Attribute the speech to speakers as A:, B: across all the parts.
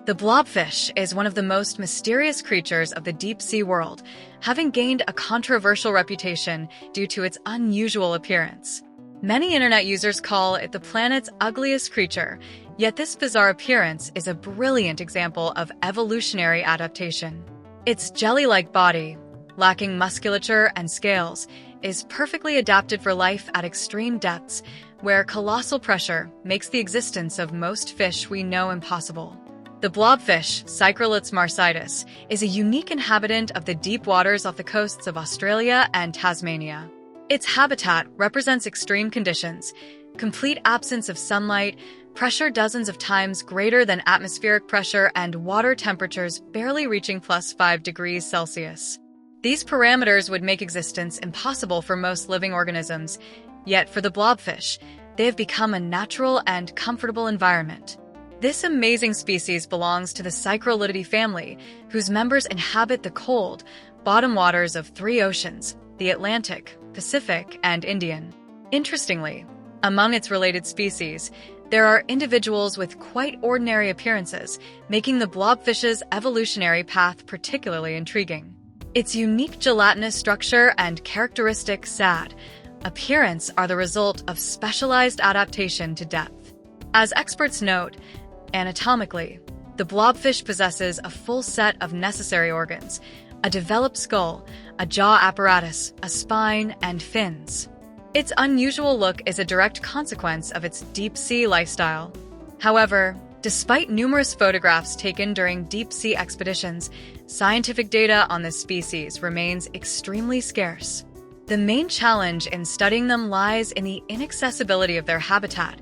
A: The blobfish is one of the most mysterious creatures of the deep-sea world, having gained a controversial reputation due to its unusual appearance. Many internet users call it the planet's ugliest creature, yet this bizarre appearance is a brilliant example of evolutionary adaptation. Its jelly-like body, lacking musculature and scales, is perfectly adapted for life at extreme depths, where colossal pressure makes the existence of most fish we know impossible. The blobfish, Cycroliths marsitis, is a unique inhabitant of the deep waters off the coasts of Australia and Tasmania. Its habitat represents extreme conditions, complete absence of sunlight, pressure dozens of times greater than atmospheric pressure, and water temperatures barely reaching +5 degrees Celsius. These parameters would make existence impossible for most living organisms, yet for the blobfish, they have become a natural and comfortable environment. This amazing species belongs to the Cycrolithidae family, whose members inhabit the cold, bottom waters of 3 oceans, the Atlantic, Pacific, and Indian. Interestingly, among its related species, there are individuals with quite ordinary appearances, making the blobfish's evolutionary path particularly intriguing. Its unique gelatinous structure and characteristic sad appearance are the result of specialized adaptation to depth. As experts note, anatomically, the blobfish possesses a full set of necessary organs: a developed skull, a jaw apparatus, a spine, and fins. Its unusual look is a direct consequence of its deep-sea lifestyle. However, despite numerous photographs taken during deep-sea expeditions, scientific data on this species remains extremely scarce. The main challenge in studying them lies in the inaccessibility of their habitat.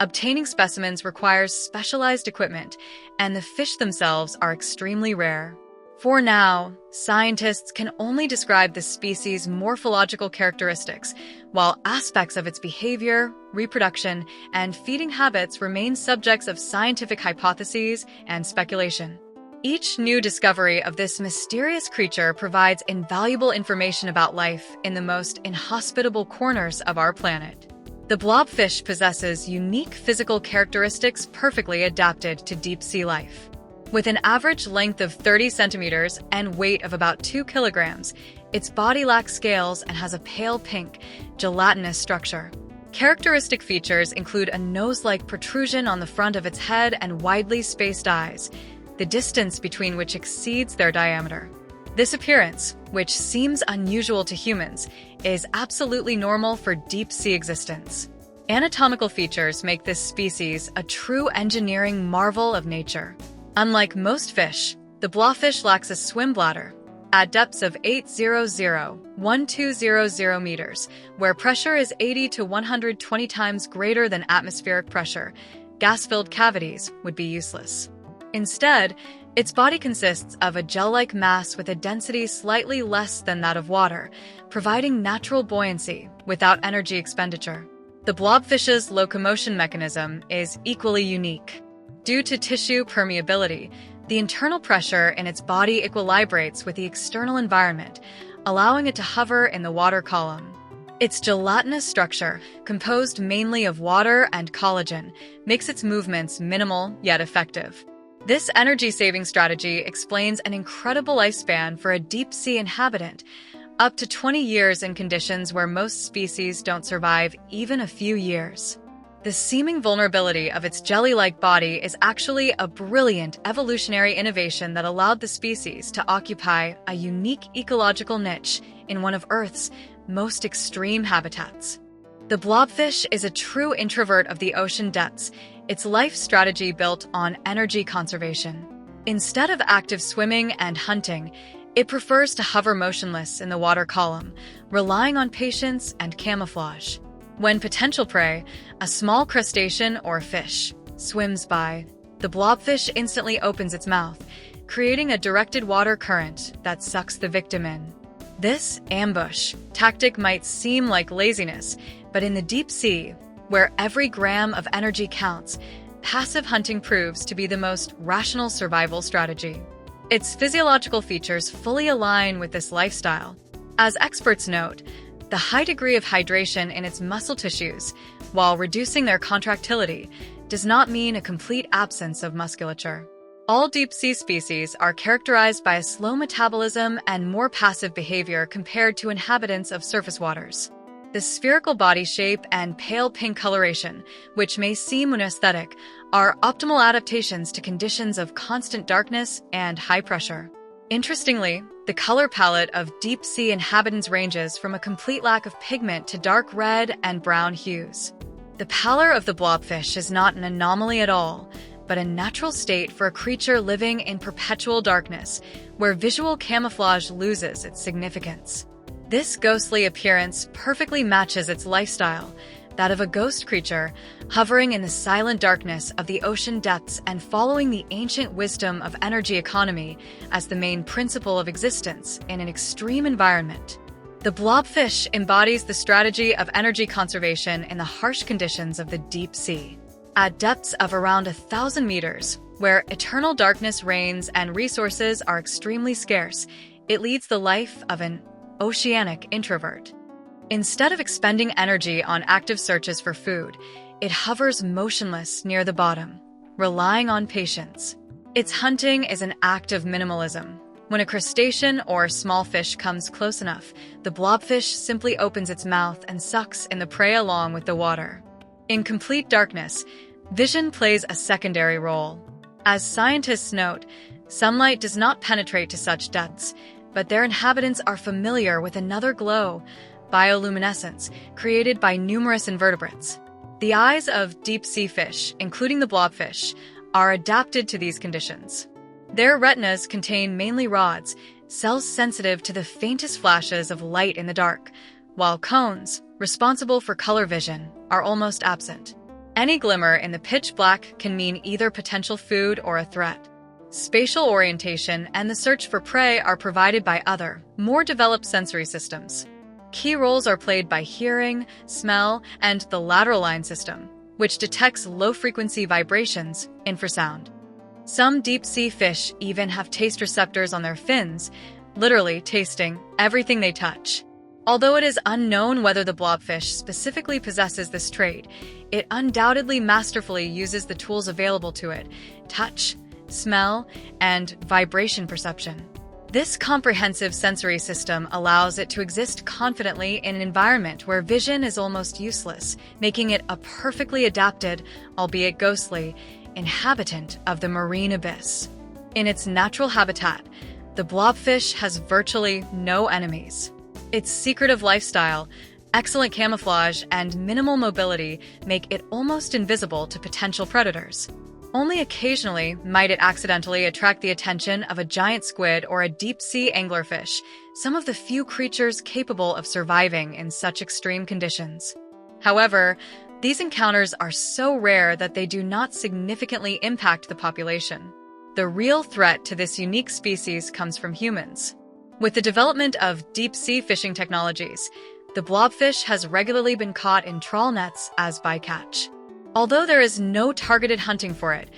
A: Obtaining specimens requires specialized equipment, and the fish themselves are extremely rare. For now, scientists can only describe the species' morphological characteristics, while aspects of its behavior, reproduction, and feeding habits remain subjects of scientific hypotheses and speculation. Each new discovery of this mysterious creature provides invaluable information about life in the most inhospitable corners of our planet. The blobfish possesses unique physical characteristics perfectly adapted to deep-sea life. With an average length of 30 centimeters and weight of about 2 kilograms, its body lacks scales and has a pale pink, gelatinous structure. Characteristic features include a nose-like protrusion on the front of its head and widely spaced eyes, the distance between which exceeds their diameter. This appearance, which seems unusual to humans, is absolutely normal for deep-sea existence. Anatomical features make this species a true engineering marvel of nature. Unlike most fish, the blobfish lacks a swim bladder. At depths of 800–1200 meters, where pressure is 80 to 120 times greater than atmospheric pressure, gas-filled cavities would be useless. Instead, its body consists of a gel-like mass with a density slightly less than that of water, providing natural buoyancy without energy expenditure. The blobfish's locomotion mechanism is equally unique. Due to tissue permeability, the internal pressure in its body equilibrates with the external environment, allowing it to hover in the water column. Its gelatinous structure, composed mainly of water and collagen, makes its movements minimal yet effective. This energy-saving strategy explains an incredible lifespan for a deep-sea inhabitant, up to 20 years in conditions where most species don't survive even a few years. The seeming vulnerability of its jelly-like body is actually a brilliant evolutionary innovation that allowed the species to occupy a unique ecological niche in one of Earth's most extreme habitats. The blobfish is a true introvert of the ocean depths, its life strategy built on energy conservation. Instead of active swimming and hunting, it prefers to hover motionless in the water column, relying on patience and camouflage. When potential prey, a small crustacean or fish, swims by, the blobfish instantly opens its mouth, creating a directed water current that sucks the victim in. This ambush tactic might seem like laziness, but in the deep sea, where every gram of energy counts, passive hunting proves to be the most rational survival strategy. Its physiological features fully align with this lifestyle. As experts note, the high degree of hydration in its muscle tissues, while reducing their contractility, does not mean a complete absence of musculature. All deep-sea species are characterized by a slow metabolism and more passive behavior compared to inhabitants of surface waters. The spherical body shape and pale pink coloration, which may seem aesthetic, are optimal adaptations to conditions of constant darkness and high pressure. Interestingly, the color palette of deep-sea inhabitants ranges from a complete lack of pigment to dark red and brown hues. The pallor of the blobfish is not an anomaly at all, but a natural state for a creature living in perpetual darkness, where visual camouflage loses its significance. This ghostly appearance perfectly matches its lifestyle, that of a ghost creature, hovering in the silent darkness of the ocean depths and following the ancient wisdom of energy economy as the main principle of existence in an extreme environment. The blobfish embodies the strategy of energy conservation in the harsh conditions of the deep sea. At depths of around 1,000 meters, where eternal darkness reigns and resources are extremely scarce, it leads the life of an oceanic introvert. Instead of expending energy on active searches for food, it hovers motionless near the bottom, relying on patience. Its hunting is an act of minimalism. When a crustacean or small fish comes close enough, the blobfish simply opens its mouth and sucks in the prey along with the water. In complete darkness, vision plays a secondary role. As scientists note, sunlight does not penetrate to such depths, but their inhabitants are familiar with another glow, bioluminescence, created by numerous invertebrates. The eyes of deep-sea fish, including the blobfish, are adapted to these conditions. Their retinas contain mainly rods, cells sensitive to the faintest flashes of light in the dark, while cones, responsible for color vision, are almost absent. Any glimmer in the pitch black can mean either potential food or a threat. Spatial orientation and the search for prey are provided by other, more developed sensory systems. Key roles are played by hearing, smell, and the lateral line system, which detects low-frequency vibrations, infrasound. Some deep-sea fish even have taste receptors on their fins, literally tasting everything they touch. Although it is unknown whether the blobfish specifically possesses this trait, it undoubtedly masterfully uses the tools available to it: touch, smell, and vibration perception. This comprehensive sensory system allows it to exist confidently in an environment where vision is almost useless, making it a perfectly adapted, albeit ghostly, inhabitant of the marine abyss. In its natural habitat, the blobfish has virtually no enemies. Its secretive lifestyle, excellent camouflage, and minimal mobility make it almost invisible to potential predators. Only occasionally might it accidentally attract the attention of a giant squid or a deep-sea anglerfish, some of the few creatures capable of surviving in such extreme conditions. However, these encounters are so rare that they do not significantly impact the population. The real threat to this unique species comes from humans. With the development of deep-sea fishing technologies, the blobfish has regularly been caught in trawl nets as bycatch. Although there is no targeted hunting for it,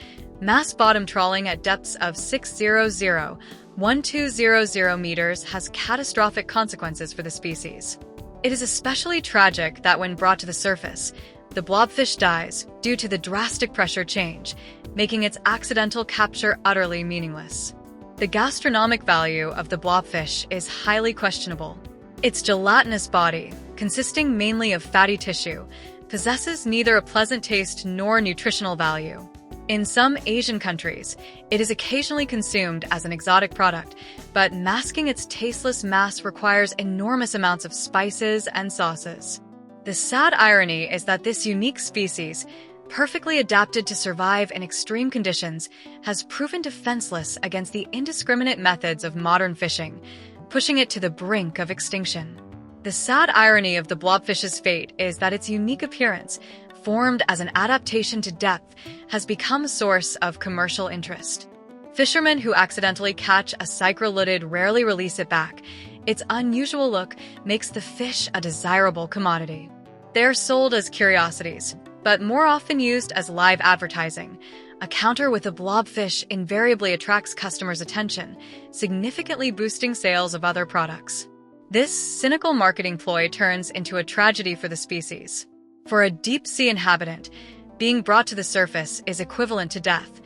A: mass bottom trawling at depths of 600–1200 meters has catastrophic consequences for the species. It is especially tragic that when brought to the surface, the blobfish dies due to the drastic pressure change, making its accidental capture utterly meaningless. The gastronomic value of the blobfish is highly questionable. Its gelatinous body, consisting mainly of fatty tissue, possesses neither a pleasant taste nor nutritional value. In some Asian countries, it is occasionally consumed as an exotic product, but masking its tasteless mass requires enormous amounts of spices and sauces. The sad irony is that this unique species, perfectly adapted to survive in extreme conditions, has proven defenseless against the indiscriminate methods of modern fishing, pushing it to the brink of extinction. The sad irony of the blobfish's fate is that its unique appearance, formed as an adaptation to depth, has become a source of commercial interest. Fishermen who accidentally catch a cycrolitid rarely release it back. Its unusual look makes the fish a desirable commodity. They are sold as curiosities, but more often used as live advertising. A counter with a blobfish invariably attracts customers' attention, significantly boosting sales of other products. This cynical marketing ploy turns into a tragedy for the species. For a deep-sea inhabitant, being brought to the surface is equivalent to death.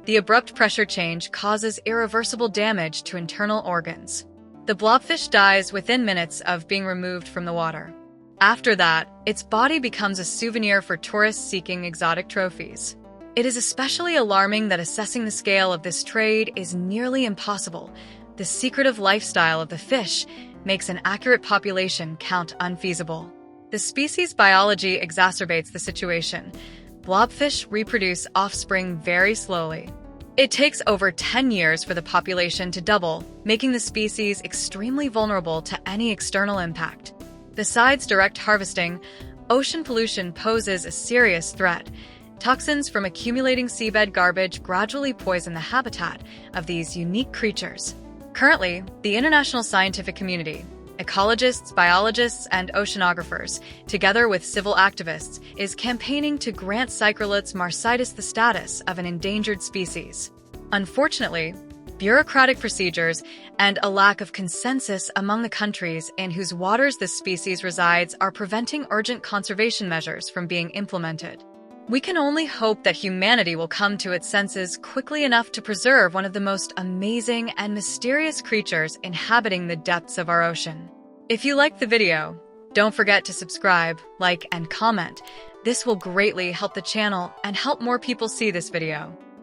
A: The abrupt pressure change causes irreversible damage to internal organs. The blobfish dies within minutes of being removed from the water. After that, its body becomes a souvenir for tourists seeking exotic trophies. It is especially alarming that assessing the scale of this trade is nearly impossible. The secretive lifestyle of the fish makes an accurate population count unfeasible. The species biology exacerbates the situation. Blobfish reproduce offspring very slowly. It takes over 10 years for the population to double, making the species extremely vulnerable to any external impact. Besides direct harvesting, ocean pollution poses a serious threat. Toxins from accumulating seabed garbage gradually poison the habitat of these unique creatures. Currently, the international scientific community, ecologists, biologists, and oceanographers, together with civil activists, is campaigning to grant Psychroliths marsitis the status of an endangered species. Unfortunately, bureaucratic procedures and a lack of consensus among the countries in whose waters this species resides are preventing urgent conservation measures from being implemented. We can only hope that humanity will come to its senses quickly enough to preserve one of the most amazing and mysterious creatures inhabiting the depths of our ocean. If you liked the video, don't forget to subscribe, like, and comment. This will greatly help the channel and help more people see this video.